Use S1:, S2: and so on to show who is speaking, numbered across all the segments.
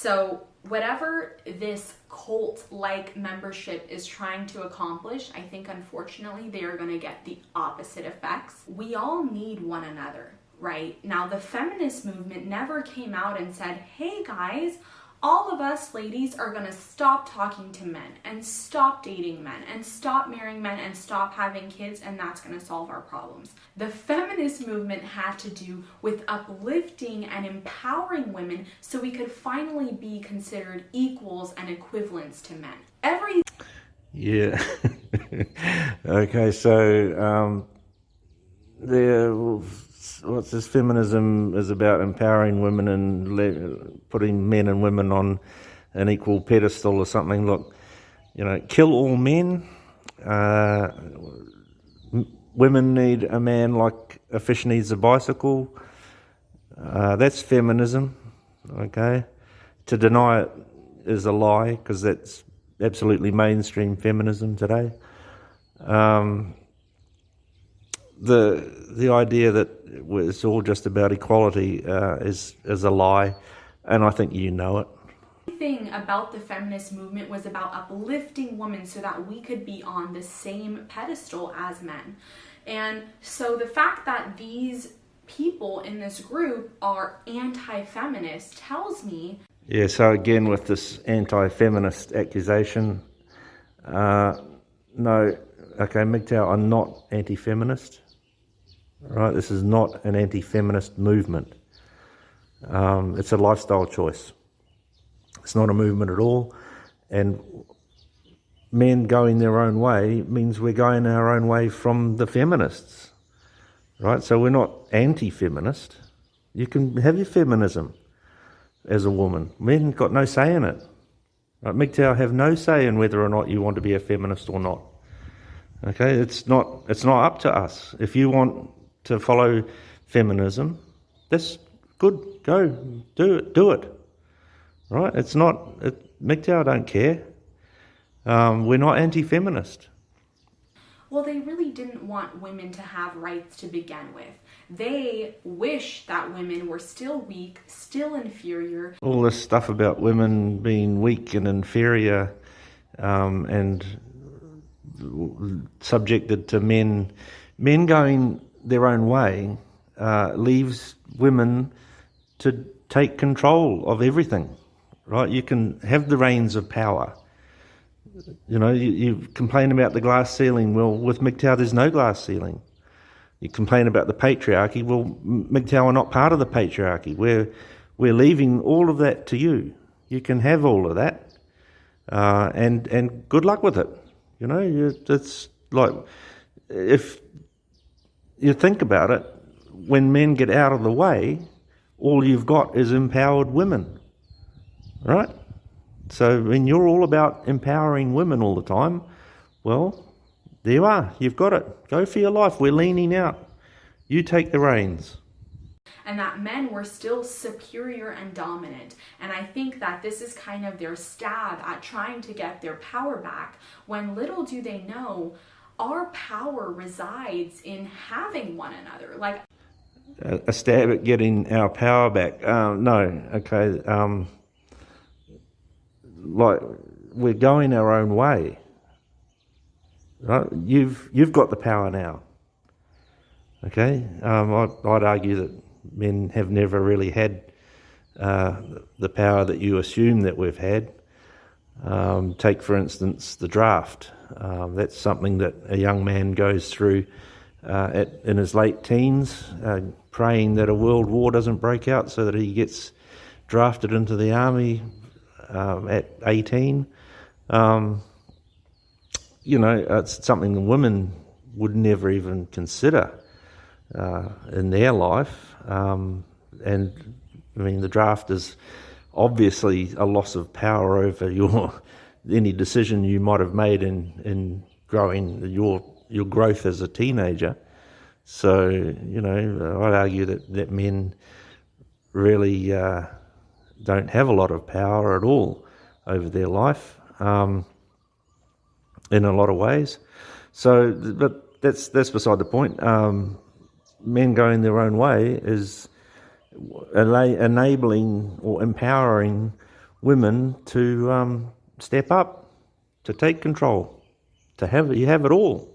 S1: So whatever this cult-like membership is trying to accomplish, I think unfortunately they are going to get the opposite effects. We all need one another, right? Now, the feminist movement never came out and said, hey guys, all of us ladies are going to stop talking to men and stop dating men and stop marrying men and stop having kids, and that's going to solve our problems. The feminist movement had to do with uplifting and empowering women so we could finally be considered equals and equivalents to men.
S2: Yeah. Okay, so what's this? Feminism is about empowering women and putting men and women on an equal pedestal or something. Look, kill all men. Women need a man like a fish needs a bicycle. That's feminism, okay? To deny it is a lie, because that's absolutely mainstream feminism today. The idea that it's all just about equality is a lie, and I think you know it.
S1: Everything about the feminist movement was about uplifting women so that we could be on the same pedestal as men. And so the fact that these people in this group are anti-feminist tells me...
S2: Yeah, so again with this anti-feminist accusation, no, okay, MGTOW are not anti-feminist, right? This is not an anti-feminist movement. It's a lifestyle choice. It's not a movement at all, and men going their own way means we're going our own way from the feminists, right? So we're not anti-feminist. You can have your feminism as a woman. Men got no say in it. Right? MGTOW have no say in whether or not you want to be a feminist or not. Okay, it's not up to us. If you want to follow feminism, that's good. Go do it. Right? It's not. MGTOW don't care. We're not anti-feminist.
S1: Well, they really didn't want women to have rights to begin with. They wish that women were still weak, still inferior.
S2: All this stuff about women being weak and inferior and subjected to men going their own way leaves women to take control of everything, right? You can have the reins of power. You complain about the glass ceiling. Well, with MGTOW, there's no glass ceiling. You complain about the patriarchy. Well, MGTOW are not part of the patriarchy. We're leaving all of that to you. You can have all of that, and good luck with it. It's like, if you think about it, when men get out of the way, all you've got is empowered women, right? So when you're all about empowering women all the time, well, there you are. You've got it. Go for your life. We're leaning out. You take the reins.
S1: And that men were still superior and dominant. And I think that this is kind of their stab at trying to get their power back, when little do they know our power resides in having one another. Like
S2: a stab at getting our power back. No, okay. Like, we're going our own way. Right? You've got the power now. Okay? I'd argue that men have never really had the power that you assume that we've had. Take, for instance, the draft. That's something that a young man goes through in his late teens, praying that a world war doesn't break out so that he gets drafted into the army at 18. It's something the women would never even consider in their life. And I mean, the draft is obviously a loss of power over any decision you might have made in growing your growth as a teenager. So, I'd argue that men really don't have a lot of power at all over their life in a lot of ways. So, but that's beside the point. Men going their own way is enabling or empowering women to step up, to take control, you have it all.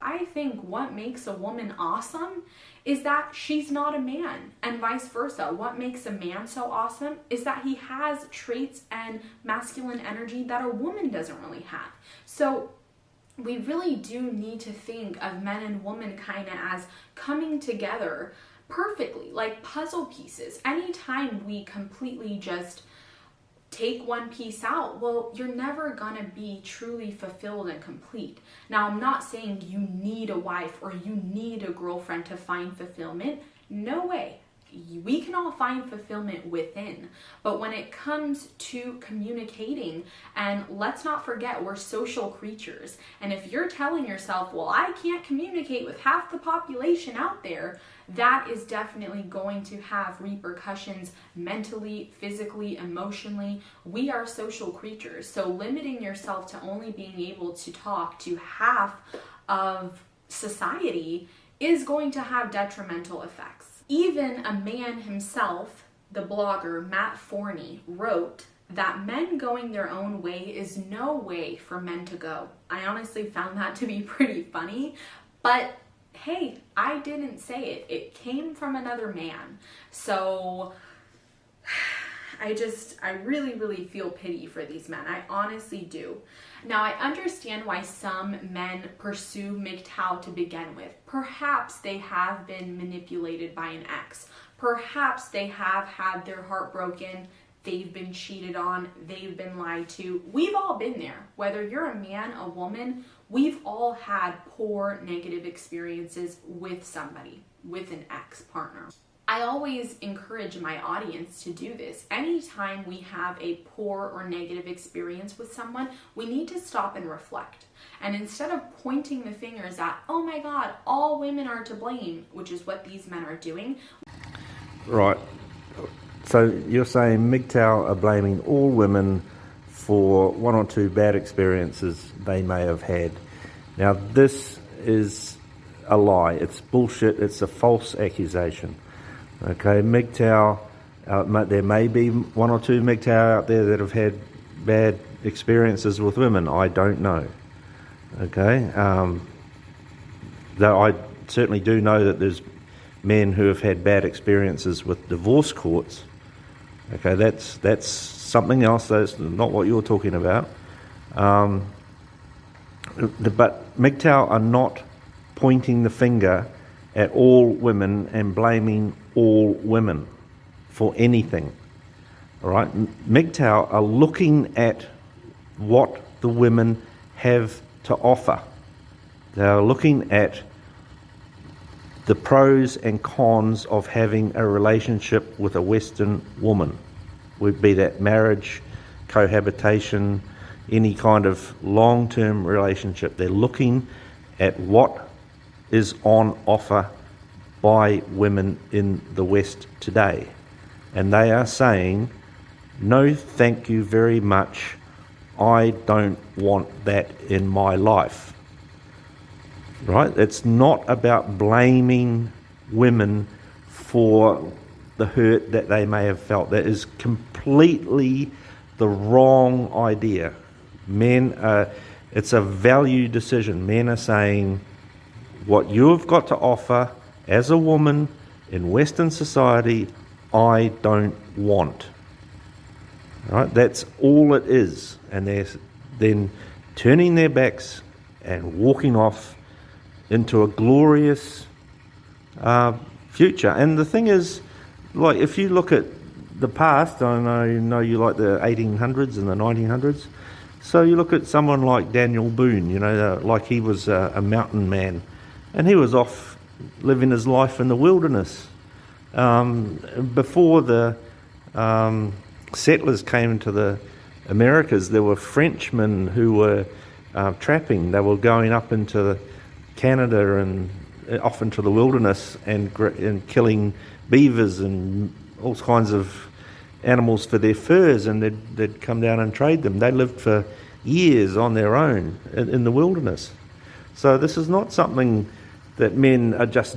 S1: I think what makes a woman awesome is that she's not a man, and vice versa. What makes a man so awesome is that he has traits and masculine energy that a woman doesn't really have. So we really do need to think of men and women kind of as coming together perfectly, like puzzle pieces. Anytime we completely just take one piece out, well, you're never gonna be truly fulfilled and complete. Now, I'm not saying you need a wife or you need a girlfriend to find fulfillment. No way. We can all find fulfillment within. But when it comes to communicating, and let's not forget, we're social creatures. And if you're telling yourself, well, I can't communicate with half the population out there, that is definitely going to have repercussions mentally, physically, emotionally. We are social creatures. So limiting yourself to only being able to talk to half of society is going to have detrimental effects. Even a man himself, the blogger Matt Forney, wrote that men going their own way is no way for men to go. I honestly found that to be pretty funny, but hey, I didn't say it. It came from another man. So I really, really feel pity for these men. I honestly do. Now, I understand why some men pursue MGTOW to begin with. Perhaps they have been manipulated by an ex. Perhaps they have had their heart broken. They've been cheated on. They've been lied to. We've all been there. Whether you're a man, a woman, we've all had poor, negative experiences with somebody, with an ex-partner. I always encourage my audience to do this. Anytime we have a poor or negative experience with someone, we need to stop and reflect. And instead of pointing the fingers at, oh my God, all women are to blame, which is what these men are doing.
S2: Right. So you're saying MGTOW are blaming all women for one or two bad experiences they may have had. Now, this is a lie. It's bullshit. It's a false accusation. Okay, MGTOW, there may be one or two MGTOW out there that have had bad experiences with women. I don't know. Okay, though I certainly do know that there's men who have had bad experiences with divorce courts. Okay, that's something else. That's not what you're talking about. But MGTOW are not pointing the finger at all women and blaming all women for anything. All right, MGTOW are looking at what the women have to offer. They are looking at the pros and cons of having a relationship with a Western woman, would be that marriage, cohabitation, any kind of long-term relationship. They're looking at what is on offer by women in the West today. And they are saying, no, thank you very much. I don't want that in my life. Right? It's not about blaming women for the hurt that they may have felt. That is completely the wrong idea. It's a value decision. Men are saying, what you've got to offer as a woman in Western society, I don't want. Right? That's all it is. And they're then turning their backs and walking off into a glorious future. And the thing is, like, if you look at the past, I know you like the 1800s and the 1900s, so you look at someone like Daniel Boone, like he was a mountain man, and he was off living his life in the wilderness. Before the settlers came to the Americas, there were Frenchmen who were trapping. They were going up into Canada and off into the wilderness and killing beavers and all kinds of animals for their furs, and they'd come down and trade them. They lived for years on their own in the wilderness. So this is not something that men are just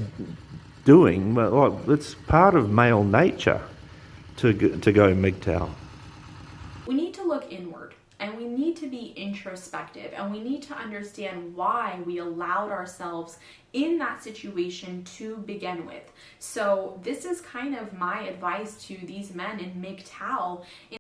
S2: doing. It's part of male nature to go MGTOW.
S1: look inward. And we need to be introspective, and we need to understand why we allowed ourselves in that situation to begin with. So this is kind of my advice to these men in MGTOW.